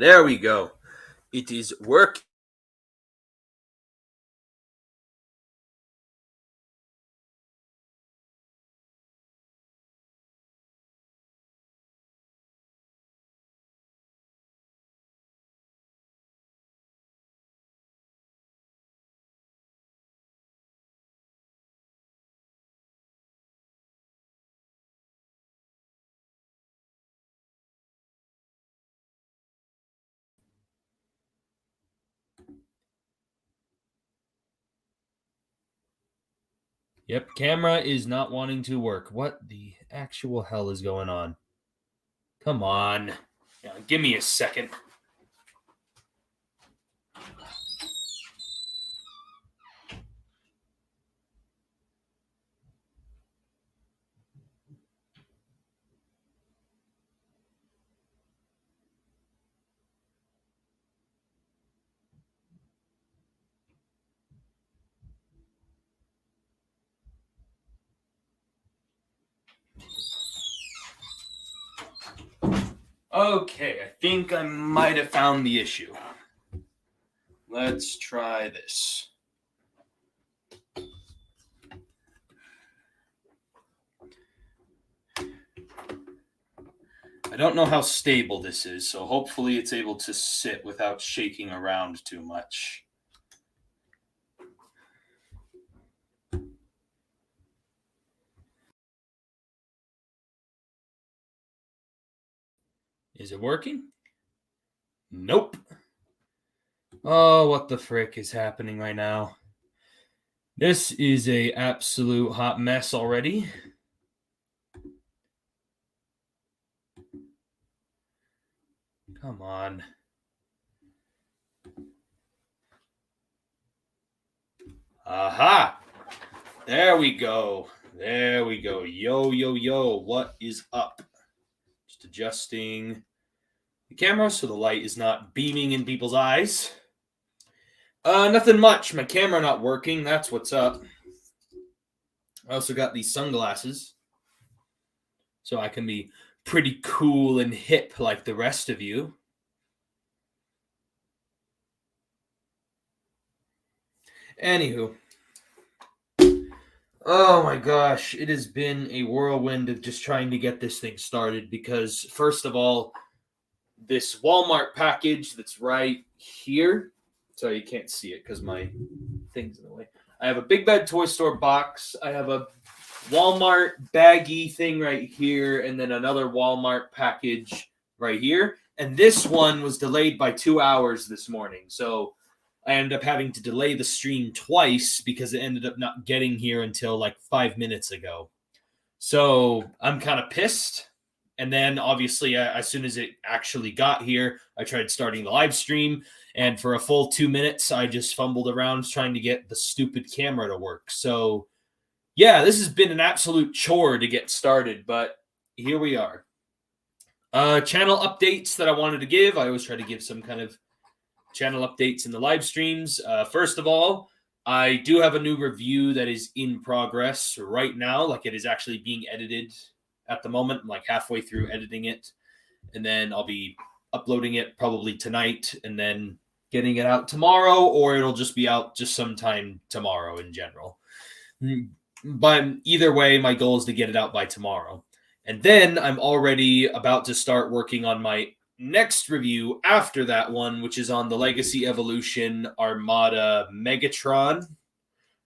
There we go. It is work. Yep, camera is not wanting to work. What the actual hell is going on? Come on. Yeah, give me a second. Okay, I think I might have found the issue. Let's try this. I don't know how stable this is, so hopefully it's able to sit without shaking around too much. Is it working? Nope. Oh, what the frick is happening right now? This is a absolute hot mess already. Come on. Aha! There we go. There we go. Yo, yo, yo. What is up? Just adjusting the camera so the light is not beaming in people's eyes. Nothing much. My camera not working. That's what's up. I also got these sunglasses so I can be pretty cool and hip like the rest of you. Anywho. Oh my gosh, it has been a whirlwind of just trying to get this thing started because, first of all, this Walmart package that's right here. Sorry, you can't see it because my thing's in the way. I have a Big Bad Toy Store box. I have a Walmart baggy thing right here, and then another Walmart package right here. And this one was delayed by 2 hours this morning. So I ended up having to delay the stream twice because it ended up not getting here until like 5 minutes ago. So I'm kind of pissed. And then obviously, as soon as it actually got here, I tried starting the live stream. And for a full 2 minutes, I just fumbled around trying to get the stupid camera to work. So yeah, this has been an absolute chore to get started, but here we are. Channel updates that I wanted to give. I always try to give some kind of channel updates in the live streams. First of all, I do have a new review that is in progress right now. Like, it is actually being edited at the moment. I'm like halfway through editing it. And then I'll be uploading it probably tonight and then getting it out tomorrow, or it'll just be out just sometime tomorrow in general. But either way, my goal is to get it out by tomorrow. And then I'm already about to start working on my next review after that one, which is on the Legacy Evolution Armada Megatron.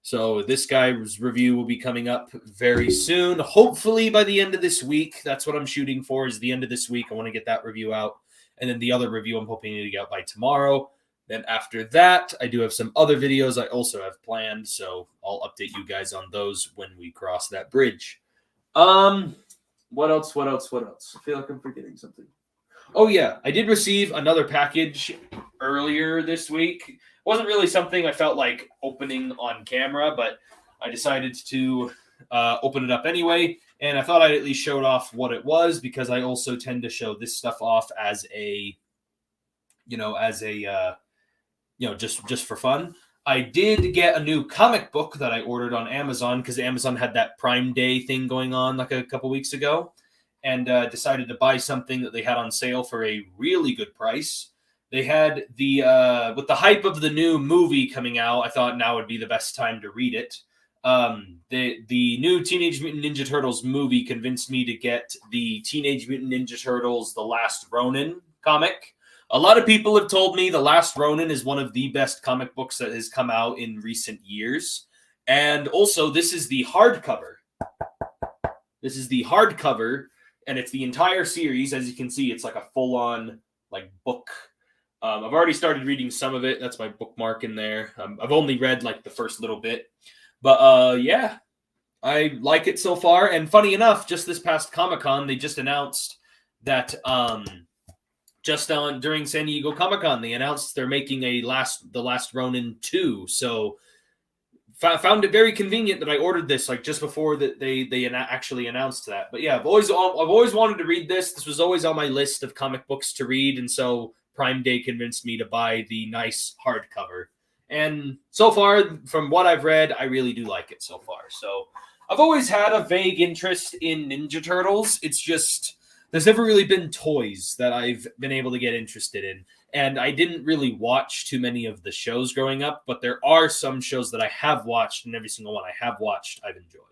So this guy's review will be coming up very soon, hopefully by the end of this week. That's what I'm shooting for, is the end of this week. I want to get that review out. And then the other review I'm hoping to get out by tomorrow. Then after that, I do have some other videos I also have planned, so I'll update you guys on those when we cross that bridge. What else? I feel like I'm forgetting something. Oh yeah, I did receive another package earlier this week. Wasn't really something I felt like opening on camera, but I decided to open it up anyway. And I thought I'd at least show off what it was, because I also tend to show this stuff off as a, just for fun. I did get a new comic book that I ordered on Amazon because Amazon had that Prime Day thing going on like a couple weeks ago, and decided to buy something that they had on sale for a really good price. They had the with the hype of the new movie coming out, I thought now would be the best time to read it. The new Teenage Mutant Ninja Turtles movie convinced me to get the Teenage Mutant Ninja Turtles The Last Ronin comic. A lot of people have told me The Last Ronin is one of the best comic books that has come out in recent years. And also, this is the hardcover. This is the hardcover, and it's the entire series. As you can see, it's like a full-on like book. I've already started reading some of it. That's my bookmark in there. I've only read like the first little bit. But yeah, I like it so far. And funny enough, just this past Comic-Con, they just announced that during San Diego Comic-Con, they announced they're making The Last Ronin 2. So found it very convenient that I ordered this like just before that they actually announced that. But yeah, I've always wanted to read this. This was always on my list of comic books to read, and so Prime Day convinced me to buy the nice hardcover. And so far, from what I've read, I really do like it so far. So I've always had a vague interest in Ninja Turtles. It's just there's never really been toys that I've been able to get interested in. And I didn't really watch too many of the shows growing up, but there are some shows that I have watched, and every single one I have watched, I've enjoyed.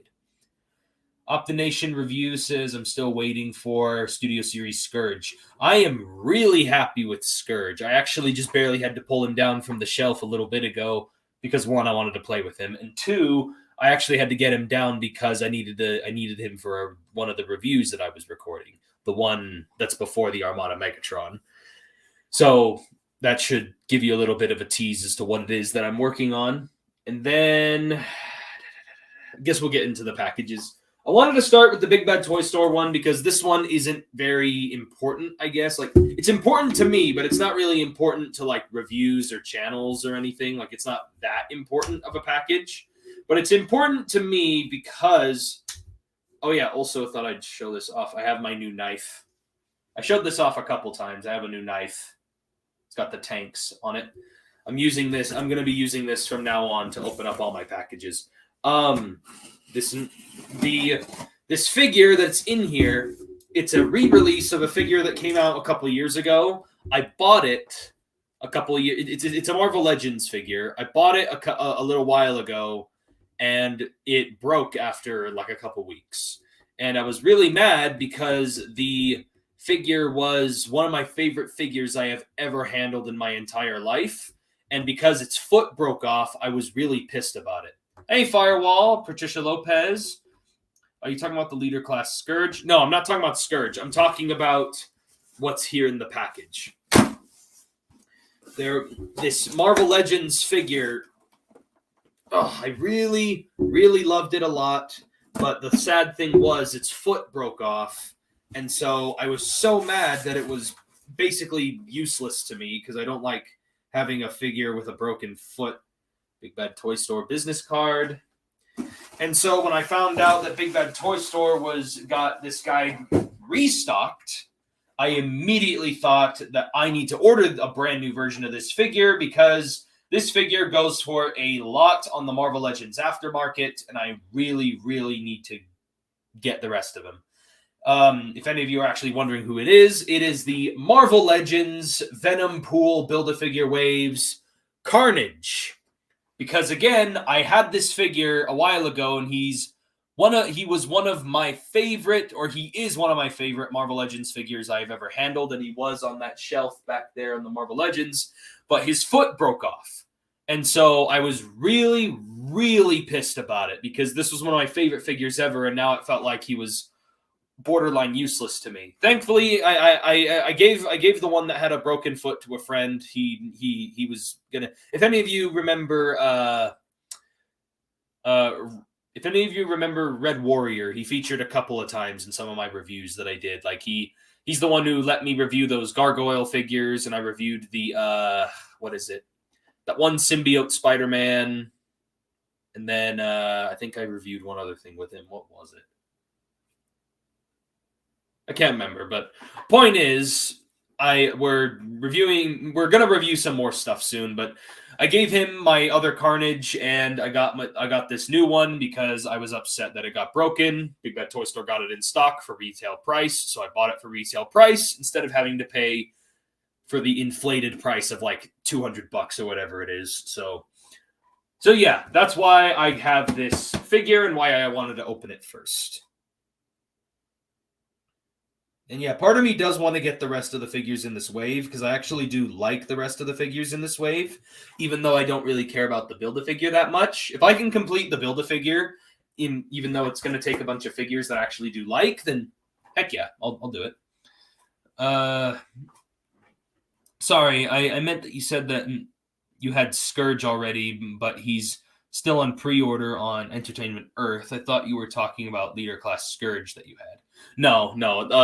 Optination Review says, I'm still waiting for Studio Series Scourge. I am really happy with Scourge. I actually just barely had to pull him down from the shelf a little bit ago because, one, I wanted to play with him, and two, I actually had to get him down because I needed him for one of the reviews that I was recording, the one that's before the Armada Megatron. So that should give you a little bit of a tease as to what it is that I'm working on. And then I guess we'll get into the packages. I wanted to start with the Big Bad Toy Store one because this one isn't very important, I guess. Like, it's important to me, but it's not really important to like reviews or channels or anything. Like, it's not that important of a package. But it's important to me because, oh yeah, also thought I'd show this off. I have my new knife. I showed this off a couple times. I have a new knife. It's got the tanks on it. I'm using this. I'm going to be using this from now on to open up all my packages. This figure that's in here, it's a re-release of a figure that came out a couple of years ago. I bought it a couple of years. It's a Marvel Legends figure. I bought it a little while ago, and it broke after like a couple weeks. And I was really mad because the figure was one of my favorite figures I have ever handled in my entire life. And because its foot broke off, I was really pissed about it. Hey, Firewall, Patricia Lopez. Are you talking about the Leader Class Scourge? No, I'm not talking about Scourge. I'm talking about what's here in the package. This Marvel Legends figure, I really, really loved it a lot. But the sad thing was its foot broke off. And so I was so mad that it was basically useless to me because I don't like having a figure with a broken foot. Big Bad Toy Store business card. And so when I found out that Big Bad Toy Store got this guy restocked, I immediately thought that I need to order a brand new version of this figure because this figure goes for a lot on the Marvel Legends aftermarket, and I really, really need to get the rest of them. If any of you are actually wondering who it is the Marvel Legends Venom Pool Build-A-Figure Waves Carnage. Because again, I had this figure a while ago, and he is one of my favorite Marvel Legends figures I've ever handled, and he was on that shelf back there on the Marvel Legends, but his foot broke off. And so I was really, really pissed about it because this was one of my favorite figures ever, and now it felt like he was borderline useless to me. Thankfully, I gave the one that had a broken foot to a friend. He was gonna. If any of you remember, Red Warrior, he featured a couple of times in some of my reviews that I did. Like he's the one who let me review those Gargoyle figures, and I reviewed the what is it? That one symbiote Spider-Man, and then I think I reviewed one other thing with him. What was it? I can't remember, but point is, we're gonna review some more stuff soon, but I gave him my other Carnage, and I got this new one because I was upset that it got broken. Big Bad Toy Store got it in stock for retail price, so I bought it for retail price instead of having to pay for the inflated price of like $200 or whatever it is. So yeah, that's why I have this figure and why I wanted to open it first. And yeah, part of me does want to get the rest of the figures in this wave, because I actually do like the rest of the figures in this wave, even though I don't really care about the Build-A-Figure that much. If I can complete the Build-A-Figure, even though it's going to take a bunch of figures that I actually do like, then heck yeah, I'll do it. Sorry, I meant that you said that you had Scourge already, but he's still on pre-order on Entertainment Earth. I thought you were talking about Leader Class Scourge that you had. No.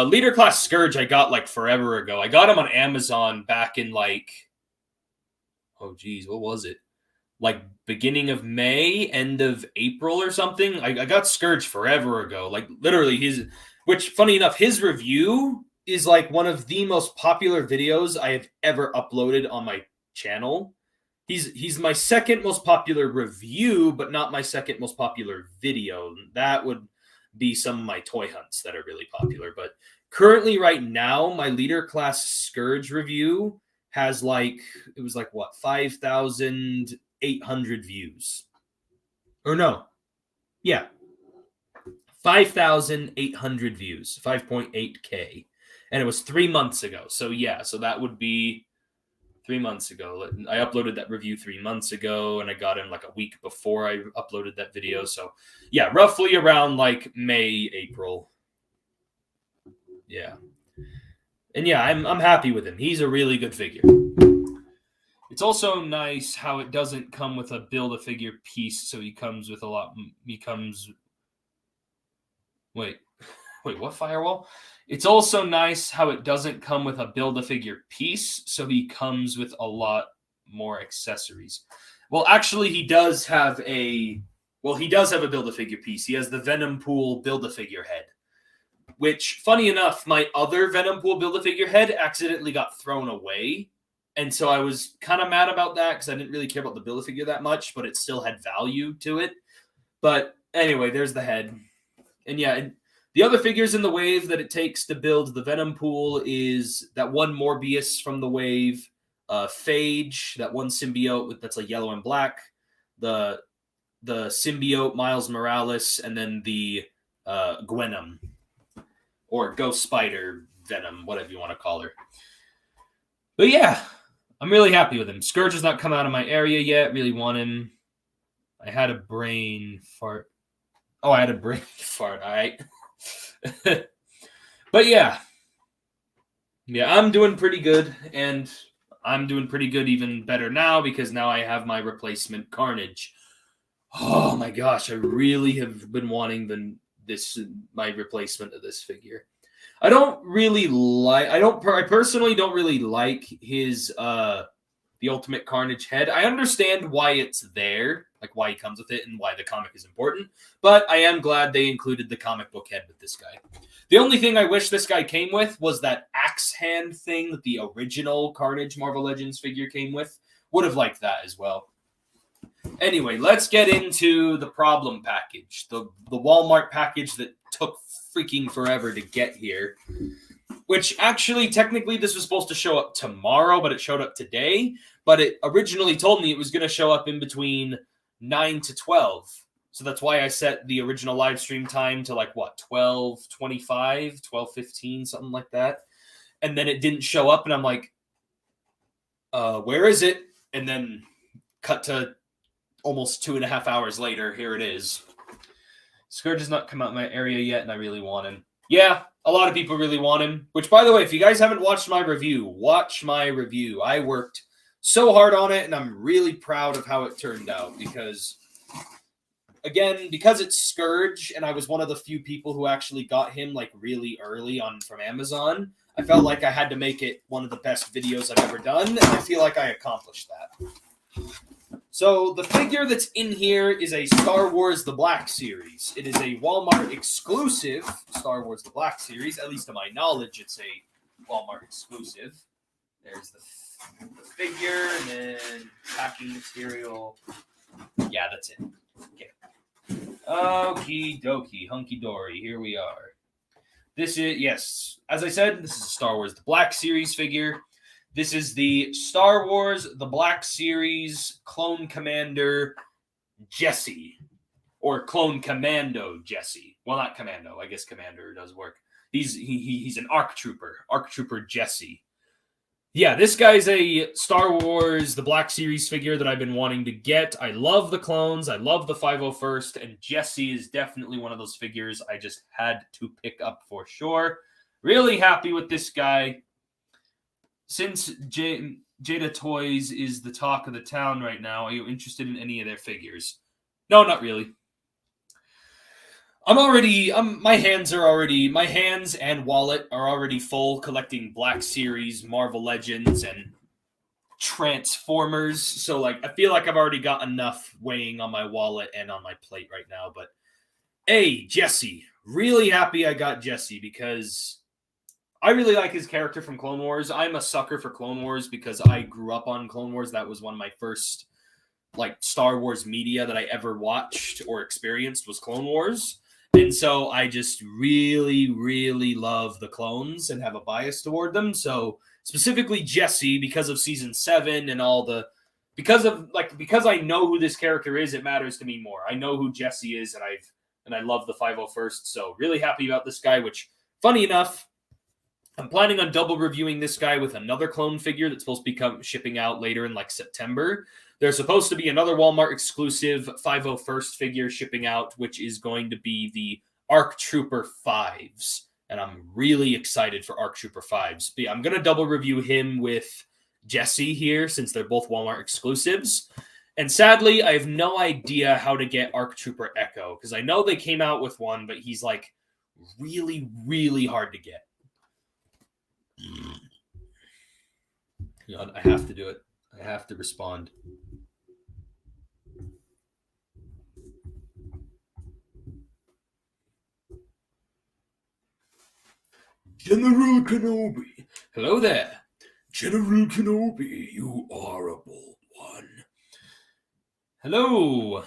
Leader Class Scourge I got like forever ago. I got him on Amazon back in like, oh geez, what was it? Like beginning of May, end of April or something. I got Scourge forever ago. Like literally which funny enough, his review is like one of the most popular videos I have ever uploaded on my channel. He's my second most popular review, but not my second most popular video. That would be some of my toy hunts that are really popular. But currently right now, my Leader Class Scourge review has like, it was like what, 5,800 views. Or no. Yeah. 5,800 views. 5.8K. And it was 3 months ago. So yeah, so that would be 3 months ago. I uploaded that review 3 months ago, and I got him like a week before I uploaded that video. So yeah, roughly around like May, April. Yeah. And yeah, I'm happy with him. He's a really good figure. It's also nice how it doesn't come with a Build-A-Figure piece, so he comes with a lot. Wait, what firewall? It's also nice how it doesn't come with a Build-A-Figure piece, so he comes with a lot more accessories. Well, actually, he does have a Build-A-Figure piece. He has the Venom Pool Build-A-Figure head, which, funny enough, my other Venom Pool Build-A-Figure head accidentally got thrown away. And so I was kind of mad about that because I didn't really care about the Build-A-Figure that much, but it still had value to it. But anyway, there's the head. And yeah, the other figures in the wave that it takes to build the Venom Pool is that one Morbius from the wave, Phage, that one symbiote that's like yellow and black, the symbiote Miles Morales, and then the Gwenom, or Ghost Spider Venom, whatever you want to call her. But yeah, I'm really happy with him. Scourge has not come out of my area yet. Really want him. I had a brain fart. Oh, I had a brain fart. All right. But yeah, I'm doing pretty good, and I'm doing pretty good, even better now, because now I have my replacement Carnage. Oh my gosh, I really have been wanting my replacement of this figure. I personally don't really like his the Ultimate Carnage head. I understand why it's there, like why he comes with it and why the comic is important, but I am glad they included the comic book head with this guy. The only thing I wish this guy came with was that axe hand thing that the original Carnage Marvel Legends figure came with. Would have liked that as well. Anyway, let's get into the problem package, the Walmart package that took freaking forever to get here. Which actually, technically, this was supposed to show up tomorrow, but it showed up today. But it originally told me it was going to show up in between 9 to 12. So that's why I set the original live stream time to like, what, 12:25, 12:15, something like that. And then it didn't show up, and I'm like, where is it? And then cut to almost 2.5 hours later, here it is. Scourge has not come out in my area yet, and I really want him. Yeah, a lot of people really want him. Which, by the way, if you guys haven't watched my review, watch my review. I worked so hard on it, and I'm really proud of how it turned out. Because, again, because it's Scourge, and I was one of the few people who actually got him like really early from Amazon, I felt like I had to make it one of the best videos I've ever done, and I feel like I accomplished that. So the figure that's in here is a Star Wars The Black Series. It is a Walmart exclusive Star Wars The Black Series. At least to my knowledge, it's a Walmart exclusive. There's the figure, and then packing material. Yeah, that's it. Okay. Okie dokie, hunky dory. Here we are. This is, yes, as I said, this is a Star Wars The Black Series figure. This is the Star Wars The Black Series Clone Commander Jesse. Or Clone Commando Jesse. Well, not Commando. I guess Commander does work. He's an ARC Trooper Jesse. Yeah, this guy's a Star Wars The Black Series figure that I've been wanting to get. I love the clones. I love the 501st. And Jesse is definitely one of those figures I just had to pick up for sure. Really happy with this guy. Since Jada Toys is the talk of the town right now, are you interested in any of their figures? No, not really. My hands and wallet are already full collecting Black Series, Marvel Legends, and Transformers. So, like, I feel like I've already got enough weighing on my wallet and on my plate right now. But, hey, Jesse. Really happy I got Jesse because I really like his character from Clone Wars. I'm a sucker for Clone Wars because I grew up on Clone Wars. That was one of my first, like, Star Wars media that I ever watched or experienced was Clone Wars. And so I just really, really love the clones and have a bias toward them. So specifically Jesse, because of season 7 and all the, because I know who this character is, it matters to me more. I know who Jesse is, and I love the 501st. So really happy about this guy. Which, funny enough, I'm planning on double reviewing this guy with another clone figure that's supposed to be shipping out later in like September. There's supposed to be another Walmart exclusive 501st figure shipping out, which is going to be the ARC Trooper 5s. And I'm really excited for ARC Trooper 5s. But yeah, I'm going to double review him with Jesse here, since they're both Walmart exclusives. And sadly, I have no idea how to get ARC Trooper Echo, because I know they came out with one, but he's like really, really hard to get. I have to do it. I have to respond. General Kenobi. Hello there. General Kenobi, you are a bold one. Hello.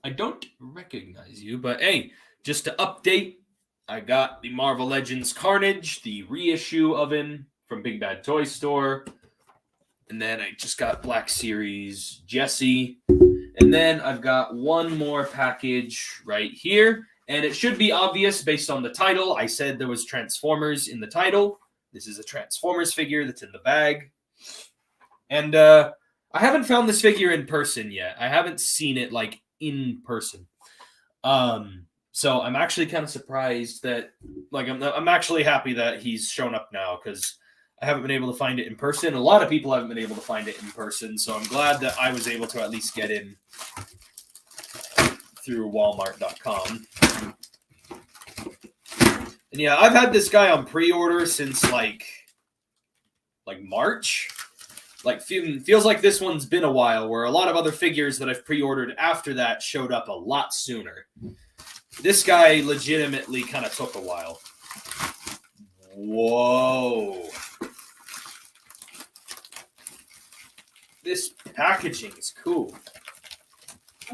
I don't recognize you, but hey, just to update, I got the Marvel Legends Carnage, the reissue of him from Big Bad Toy Store. And then I just got Black Series Jesse. And then I've got one more package right here. And it should be obvious based on the title. I said there was Transformers in the title. This is a Transformers figure that's in the bag. And I haven't found this figure in person yet. I haven't seen it like in person. So I'm actually kind of surprised that, like, I'm actually happy that he's shown up now, because I haven't been able to find it in person. A lot of people haven't been able to find it in person, so I'm glad that I was able to at least get in through Walmart.com. And yeah, I've had this guy on pre-order since like March. Like, feels like this one's been a while, where a lot of other figures that I've pre-ordered after that showed up a lot sooner. This guy legitimately kind of took a while. Whoa. This packaging is cool.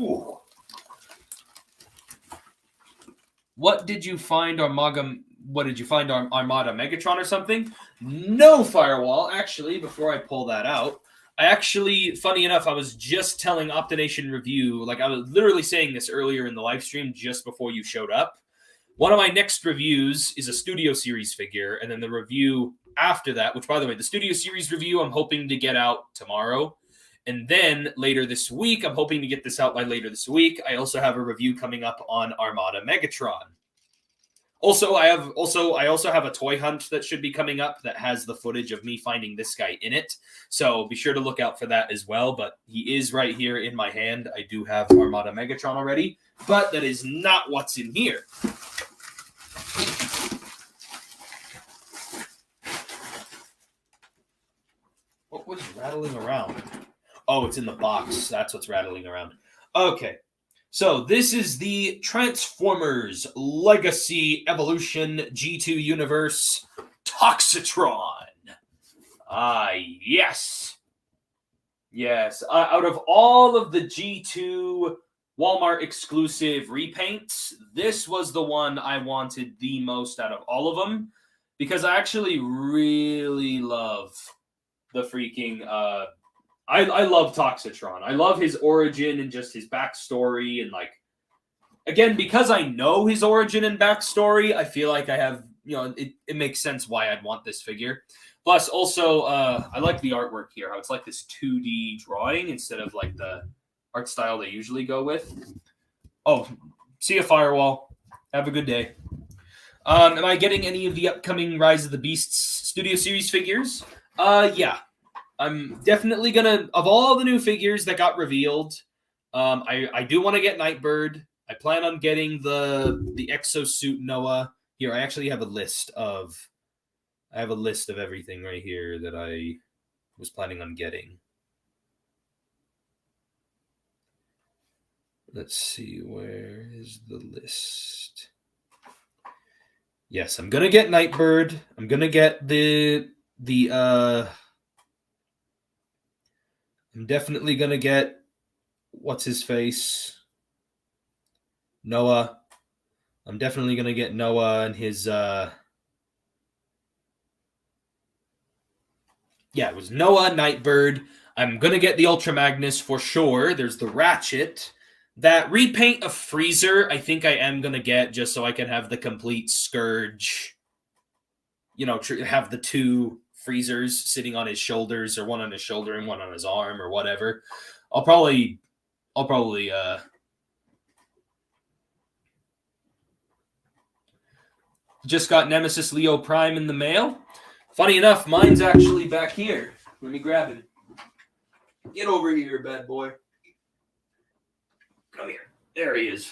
Ooh. What did you find, Armada Megatron or something? No, Firewall. Actually, before I pull that out, funny enough, I was just telling Optination Review, like I was literally saying this earlier in the live stream just before you showed up. One of my next reviews is a Studio Series figure, and then the review after that, which, by the way, the Studio Series review I'm hoping to get out tomorrow. And then later this week, I'm hoping to get this out by later this week, I also have a review coming up on Armada Megatron. I also have a toy hunt that should be coming up that has the footage of me finding this guy in it. So be sure to look out for that as well. But he is right here in my hand. I do have Armada Megatron already, but that is not what's in here. What was rattling around? Oh, it's in the box. That's what's rattling around. Okay. So this is the Transformers Legacy Evolution G2 Universe Toxitron. Yes. Yes. Out of all of the G2 Walmart exclusive repaints. This was the one I wanted the most out of all of them because I actually really love the freaking I love Toxitron. I love his origin and just his backstory and like again, because I know his origin and backstory, I feel like I have, it makes sense why I'd want this figure. Plus, also, I like the artwork here, how it's like this 2D drawing instead of like the art style they usually go with. Oh, see you, Firewall. Have a good day. Am I getting any of the upcoming Rise of the Beasts Studio Series figures? Yeah. I'm definitely gonna, of all the new figures that got revealed, I do want to get Nightbird. I plan on getting the exosuit Noah. Here, I actually have a list of everything right here that I was planning on getting. Let's see, where is the list? Yes, I'm gonna get Nightbird. I'm gonna get I'm definitely gonna get what's his face? Noah. I'm definitely gonna get Noah and his yeah, it was Noah, Nightbird. I'm gonna get the Ultra Magnus for sure. There's the Ratchet. That repaint of Freezer, I think I am gonna get just so I can have the complete Scourge. Have the two Freezers sitting on his shoulders, or one on his shoulder and one on his arm, or whatever. I'll probably just got Nemesis Leo Prime in the mail. Funny enough, mine's actually back here. Let me grab it. Get over here, bad boy. Come here. There he is.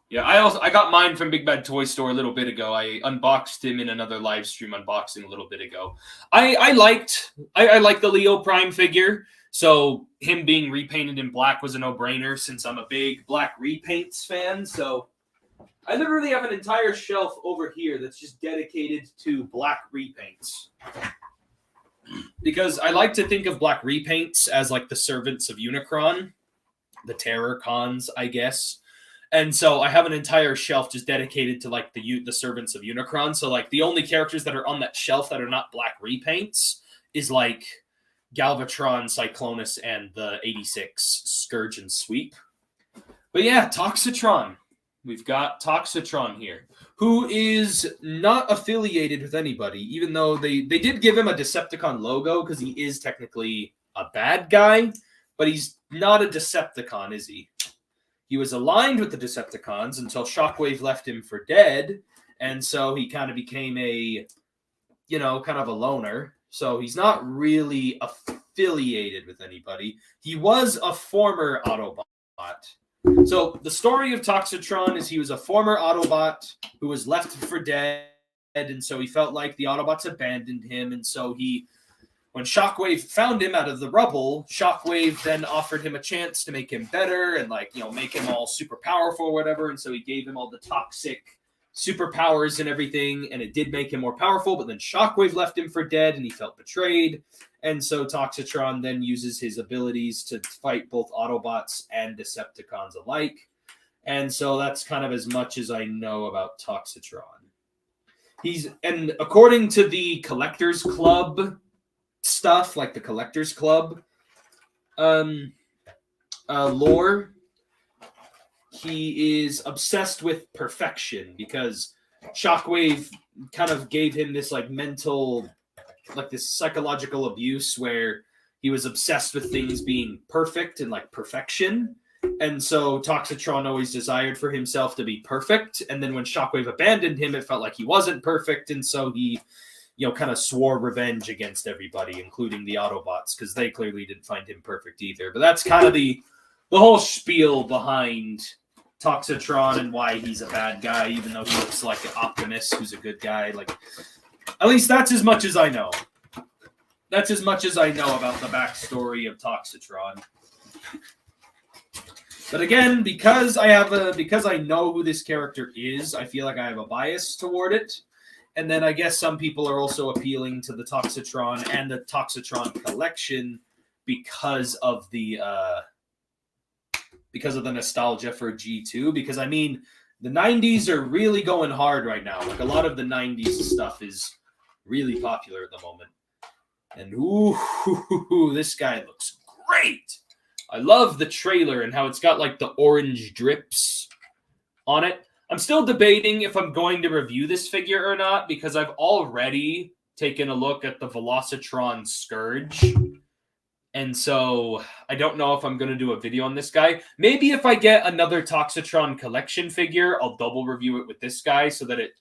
Yeah, I got mine from Big Bad Toy Store a little bit ago. I unboxed him in another live stream unboxing a little bit ago. I liked the Leo Prime figure, so him being repainted in black was a no-brainer since I'm a big black repaints fan. So I literally have an entire shelf over here that's just dedicated to black repaints. Because I like to think of black repaints as like the servants of Unicron, the terror cons, I guess. And so I have an entire shelf just dedicated to like the servants of Unicron. So like the only characters that are on that shelf that are not black repaints is like Galvatron, Cyclonus, and the 86 Scourge and Sweep. But yeah, Toxitron. We've got Toxitron here, who is not affiliated with anybody, even though they did give him a Decepticon logo because he is technically a bad guy, but he's not a Decepticon, is he? He was aligned with the Decepticons until Shockwave left him for dead, and so he kind of became a, kind of a loner. So he's not really affiliated with anybody. He was a former Autobot. So the story of Toxitron is he was a former Autobot who was left for dead, and so he felt like the Autobots abandoned him, and so when Shockwave found him out of the rubble, Shockwave then offered him a chance to make him better and make him all super powerful or whatever, and so he gave him all the toxic superpowers and everything, and it did make him more powerful, but then Shockwave left him for dead, and he felt betrayed. And so Toxitron then uses his abilities to fight both Autobots and Decepticons alike. And so that's kind of as much as I know about Toxitron. And according to the Collectors Club stuff, like the Collectors Club lore, he is obsessed with perfection because Shockwave kind of gave him this mental, this psychological abuse where he was obsessed with things being perfect and perfection. And so Toxitron always desired for himself to be perfect. And then when Shockwave abandoned him, it felt like he wasn't perfect. And so he, kind of swore revenge against everybody, including the Autobots, because they clearly didn't find him perfect either. But that's kind of the whole spiel behind Toxitron and why he's a bad guy, even though he looks like an Optimus who's a good guy. At least that's as much as I know. That's as much as I know about the backstory of Toxitron. But again, because I know who this character is, I feel like I have a bias toward it. And then I guess some people are also appealing to the Toxitron and the Toxitron collection because of the because of the nostalgia for G2. Because, I mean, the 90s are really going hard right now. Like, a lot of the 90s stuff is really popular at the moment. And, ooh, this guy looks great. I love the trailer and how it's got, like, the orange drips on it. I'm still debating if I'm going to review this figure or not, because I've already taken a look at the Velocitron Scourge. And so I don't know if I'm going to do a video on this guy. Maybe if I get another Toxitron collection figure, I'll double review it with this guy so that it,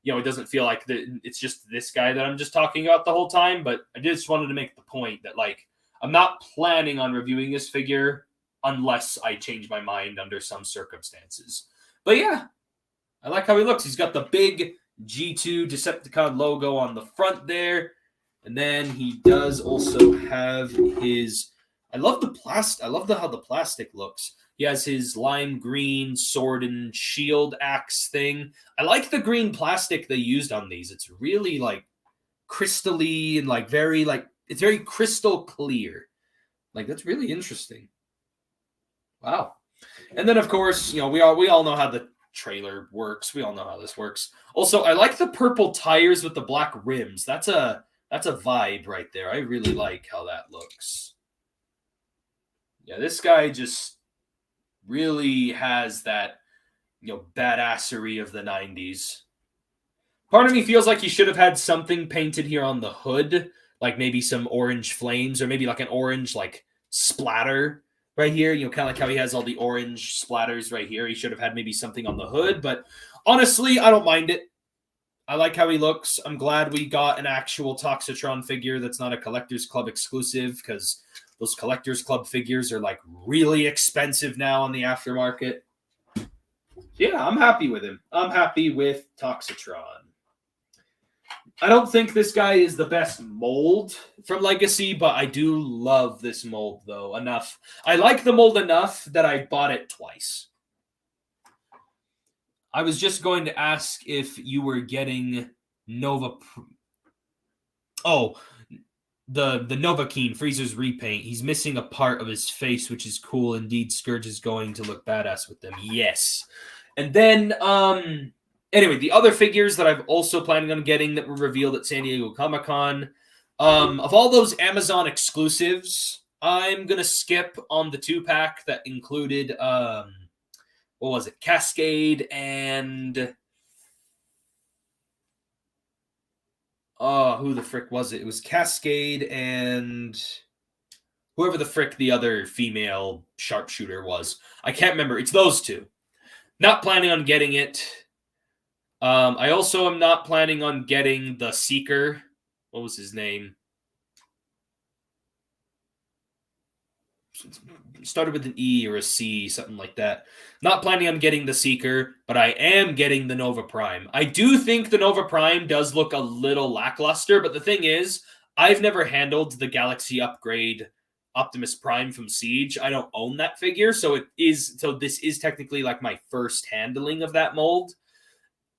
you know, it doesn't feel like it's just this guy that I'm just talking about the whole time. But I just wanted to make the point that, like, I'm not planning on reviewing this figure unless I change my mind under some circumstances. But yeah, I like how he looks. He's got the big G2 Decepticon logo on the front there. And then he does also have his... I love how the plastic looks. He has his lime green sword and shield axe thing. I like the green plastic they used on these. It's really, like, crystally and, like, very, like... It's very crystal clear. Like, that's really interesting. Wow. And then, of course, you know, we all know how the trailer works. We all know how this works. Also, I like the purple tires with the black rims. That's a vibe right there. I really like how that looks. Yeah, this guy just really has that, you know, badassery of the 90s. Part of me feels like he should have had something painted here on the hood, like maybe some orange flames or maybe like an orange, like, splatter right here. You know, kind of like how he has all the orange splatters right here. He should have had maybe something on the hood, but honestly, I don't mind it. I like how he looks. I'm glad we got an actual Toxitron figure that's not a Collectors Club exclusive, because those Collectors Club figures are, like, really expensive now on the aftermarket. Yeah, I'm happy with him. I'm happy with Toxitron. I don't think this guy is the best mold from Legacy, but I do love this mold, though, enough. I like the mold enough that I bought it twice. I was just going to ask if you were getting Nova... Oh, the Novakeene, Freezer's repaint. He's missing a part of his face, which is cool. Indeed, Scourge is going to look badass with them. Yes. And then, anyway, the other figures that I'm also planning on getting that were revealed at San Diego Comic-Con, of all those Amazon exclusives, I'm going to skip on the 2-pack that included, what was it? Cascade and... who the frick was it? It was Cascade and whoever the frick the other female sharpshooter was. I can't remember. It's those two. Not planning on getting it. I also am not planning on getting the Seeker. What was his name? It started with an E or a C, something like that. Not planning on getting the Seeker, but I am getting the Nova Prime. I do think the Nova Prime does look a little lackluster, but the thing is, I've never handled the Galaxy Upgrade Optimus Prime from Siege. I don't own that figure, so this is technically like my first handling of that mold.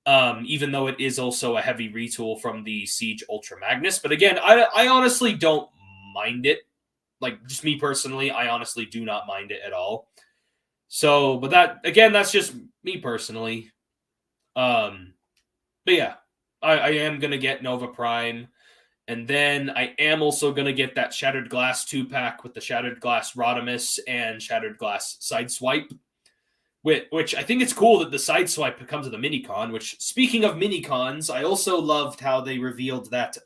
Even though it is also a heavy retool from the Siege Ultra Magnus. But again, I honestly don't mind it. Like, just me personally, I honestly do not mind it at all. So, but that, again, that's just me personally. But yeah, I am going to get Nova Prime. And then I am also going to get that Shattered Glass 2-pack with the Shattered Glass Rodimus and Shattered Glass Sideswipe. Which I think it's cool that the Sideswipe comes with a Minicon, which, speaking of Minicons, I also loved how they revealed that,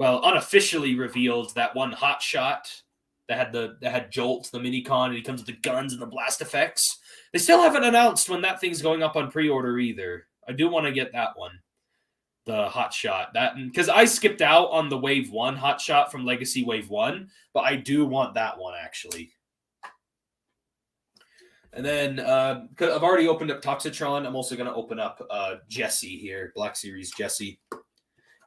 unofficially revealed that one Hot Shot that had Jolt, the Minicon, and he comes with the guns and the blast effects. They still haven't announced when that thing's going up on pre-order either. I do want to get that one, the Hot Shot. That, because I skipped out on the Wave 1 Hot Shot from Legacy Wave 1, but I do want that one, actually. And then, I've already opened up Toxitron. I'm also going to open up Jesse here, Black Series Jesse.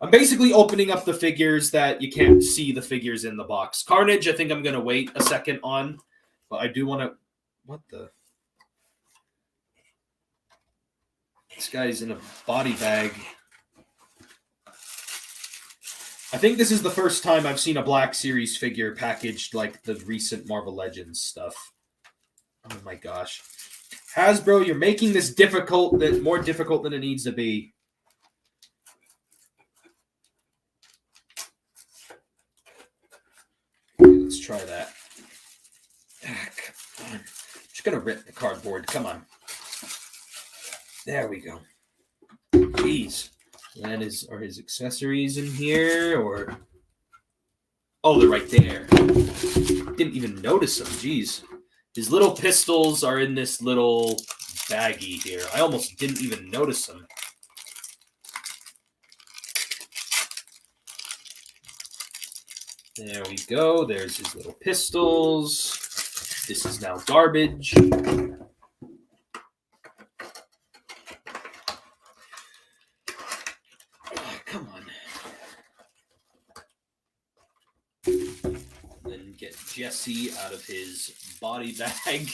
I'm basically opening up the figures that you can't see the figures in the box. Carnage, I think I'm going to wait a second on, but I do want to... What the... This guy's in a body bag. I think this is the first time I've seen a Black Series figure packaged like the recent Marvel Legends stuff. Oh my gosh. Hasbro, you're making this more difficult than it needs to be. Okay, let's try that. Come on. I'm just going to rip the cardboard. Come on. There we go. Jeez. And are his accessories in here? Or... Oh, they're right there. Didn't even notice them. Jeez. His little pistols are in this little baggie here. I almost didn't even notice them. There we go. There's his little pistols. This is now garbage. Come on. Then get Jesse out of his body bag.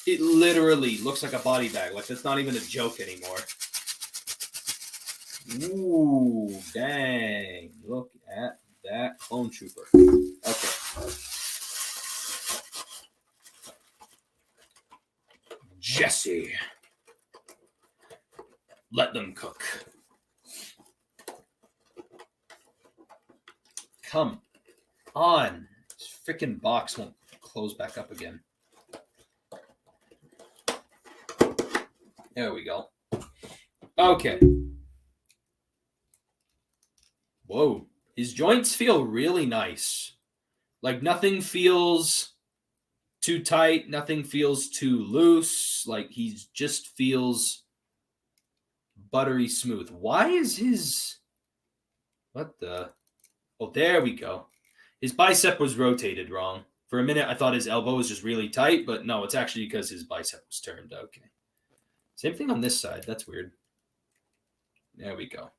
It literally looks like a body bag. Like, that's not even a joke anymore. Ooh, dang. Look at that clone trooper. Okay. Jesse. Let them cook. Come on. This freaking box won't close back up again. There we go. Okay. Whoa. His joints feel really nice. Like, nothing feels too tight. Nothing feels too loose. Like, he just feels buttery smooth. Why is his... What the... Oh, there we go. His bicep was rotated wrong. For a minute, I thought his elbow was just really tight, but no, it's actually because his bicep was turned. Okay. Same thing on this side. That's weird. There we go.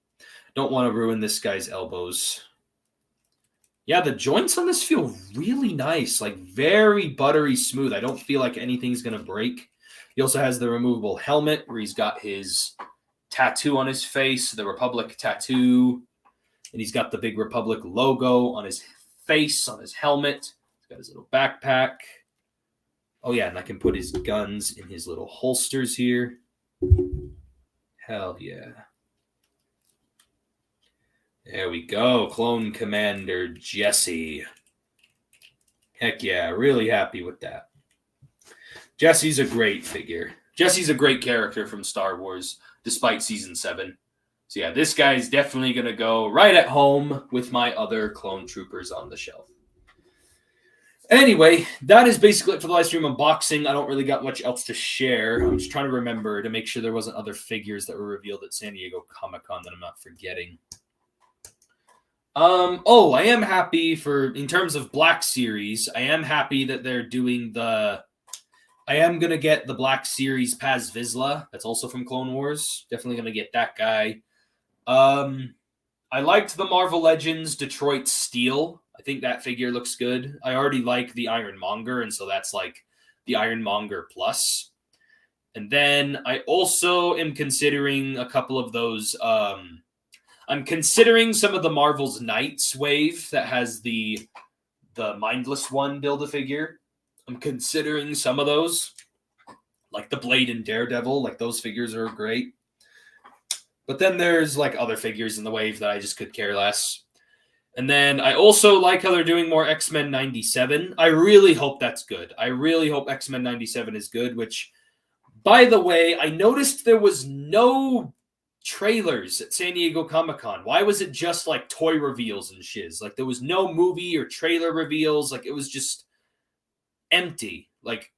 Don't want to ruin this guy's elbows. Yeah, the joints on this feel really nice. Like, very buttery smooth. I don't feel like anything's going to break. He also has the removable helmet where he's got his tattoo on his face, the Republic tattoo. And he's got the big Republic logo on his face, on his helmet. He's got his little backpack. Oh, yeah, and I can put his guns in his little holsters here. Hell yeah. There we go. Clone Commander Jesse. Heck yeah, really happy with that. Jesse's a great figure. Jesse's a great character from Star Wars, despite Season 7. So yeah, this guy's definitely going to go right at home with my other clone troopers on the shelf. Anyway, that is basically it for the live stream unboxing. I don't really got much else to share. I'm just trying to remember to make sure there wasn't other figures that were revealed at San Diego Comic-Con that I'm not forgetting. Oh, I am happy in terms of Black Series, I am happy that they're doing I am going to get the Black Series Paz Vizsla. That's also from Clone Wars. Definitely going to get that guy. I liked the Marvel Legends Detroit Steel. I think that figure looks good. I already like the Ironmonger, and so that's like the Ironmonger Plus. And then I also am considering a couple of those. I'm considering some of the Marvel's Knights wave that has the Mindless One Build-A-Figure. I'm considering some of those, like the Blade and Daredevil. Like, those figures are great. But then there's like other figures in the wave that I just could care less. And then I also like how they're doing more X-Men 97. I really hope that's good. I really hope X-Men 97 is good, which, by the way, I noticed there was no trailers at San Diego Comic-Con. Why was it just like toy reveals and shiz? Like, there was no movie or trailer reveals. Like, it was just empty. Like,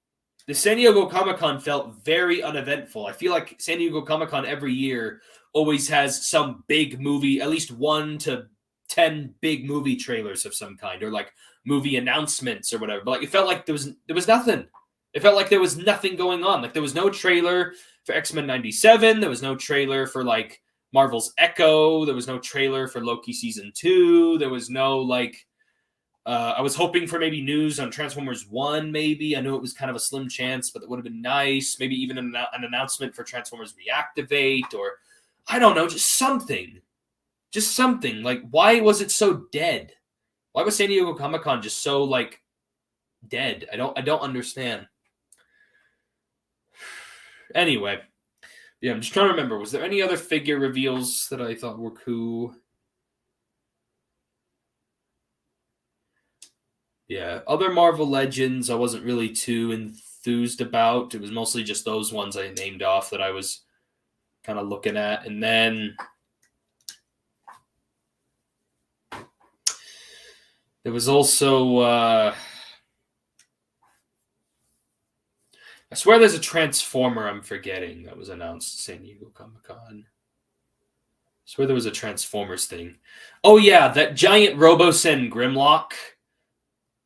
the San Diego Comic-Con felt very uneventful. I feel like San Diego Comic-Con every year always has some big movie, at least 1 to 10 big movie trailers of some kind, or like movie announcements or whatever. But like, it felt like there was nothing. It felt like there was nothing going on. Like, there was no trailer for X-Men 97. There was no trailer for like Marvel's Echo. There was no trailer for Loki Season 2. There was no like, I was hoping for maybe news on Transformers 1, maybe. I knew it was kind of a slim chance, but it would have been nice. Maybe even an announcement for Transformers Reactivate, or I don't know, just something. Just something. Like, why was it so dead? Why was San Diego Comic-Con just so, like, dead? I don't understand. Anyway, yeah, I'm just trying to remember. Was there any other figure reveals that I thought were cool? Yeah, other Marvel Legends I wasn't really too enthused about. It was mostly just those ones I named off that I was kind of looking at. And then there was also, I swear there's a Transformer I'm forgetting that was announced at San Diego Comic-Con. I swear there was a Transformers thing. Oh yeah, that giant Robosen Grimlock.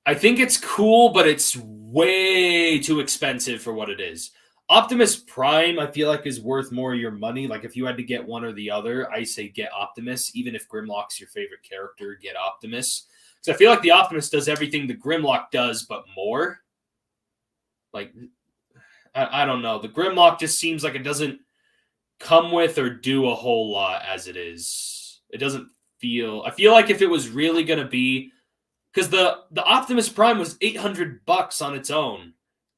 I think it's cool, but it's way too expensive for what it is. Optimus Prime, I feel like, is worth more of your money. Like, if you had to get one or the other, I say get Optimus. Even if Grimlock's your favorite character, get Optimus. Because I feel like the Optimus does everything the Grimlock does, but more. Like, I don't know. The Grimlock just seems like it doesn't come with or do a whole lot as it is. It doesn't feel... I feel like if it was really going to be... Because the Optimus Prime was $800 on its own.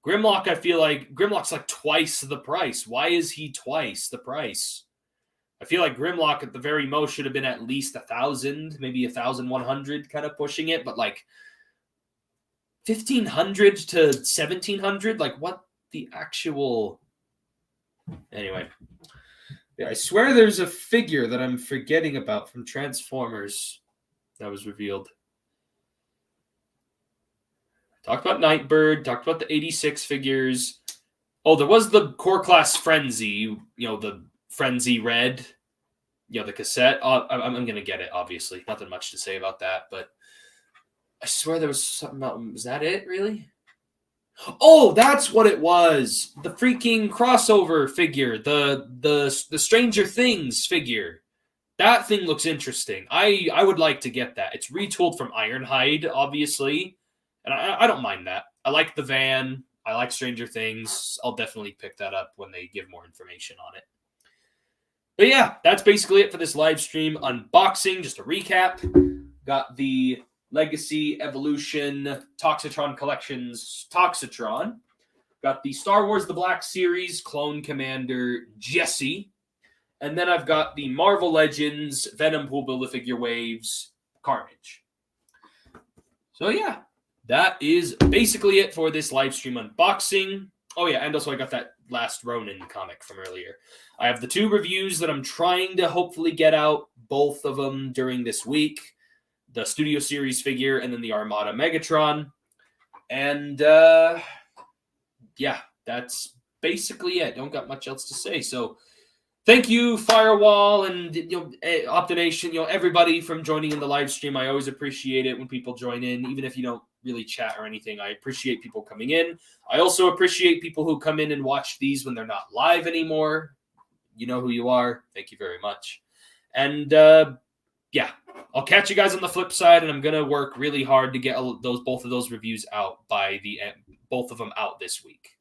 Grimlock, I feel like Grimlock's like twice the price. Why is he twice the price? I feel like Grimlock at the very most should have been at least 1,000, maybe 1,100, kind of pushing it. But like 1,500 to 1,700, like what the actual? Anyway, yeah, I swear there's a figure that I'm forgetting about from Transformers that was revealed. Talked about Nightbird, talked about the 86 figures. Oh, there was the Core Class Frenzy, the Frenzy Red, the cassette. I'm going to get it, obviously. Nothing much to say about that, but I swear there was something about... Was that it, really? Oh, that's what it was. The freaking crossover figure, the Stranger Things figure. That thing looks interesting. I would like to get that. It's retooled from Ironhide, obviously. And I don't mind that. I like the van. I like Stranger Things. I'll definitely pick that up when they give more information on it. But yeah, that's basically it for this live stream unboxing. Just a recap. Got the Legacy Evolution Toxitron Collections Toxitron. Got the Star Wars The Black Series Clone Commander Jesse. And then I've got the Marvel Legends Venom Pool Build-A-Figure Waves Carnage. So yeah. That is basically it for this live stream unboxing. Oh, yeah, and also I got that last Ronin comic from earlier. I have the 2 reviews that I'm trying to hopefully get out, both of them during this week. The Studio Series figure and then the Armada Megatron. And, yeah, that's basically it. Don't got much else to say. So, thank you, Firewall and Optination, everybody from joining in the live stream. I always appreciate it when people join in, even if you don't really chat or anything. I appreciate people coming in. I also appreciate people who come in and watch these when they're not live anymore. You know who you are. Thank you very much. And yeah, I'll catch you guys on the flip side, and I'm gonna work really hard to get both of those reviews out by the end, both of them out this week.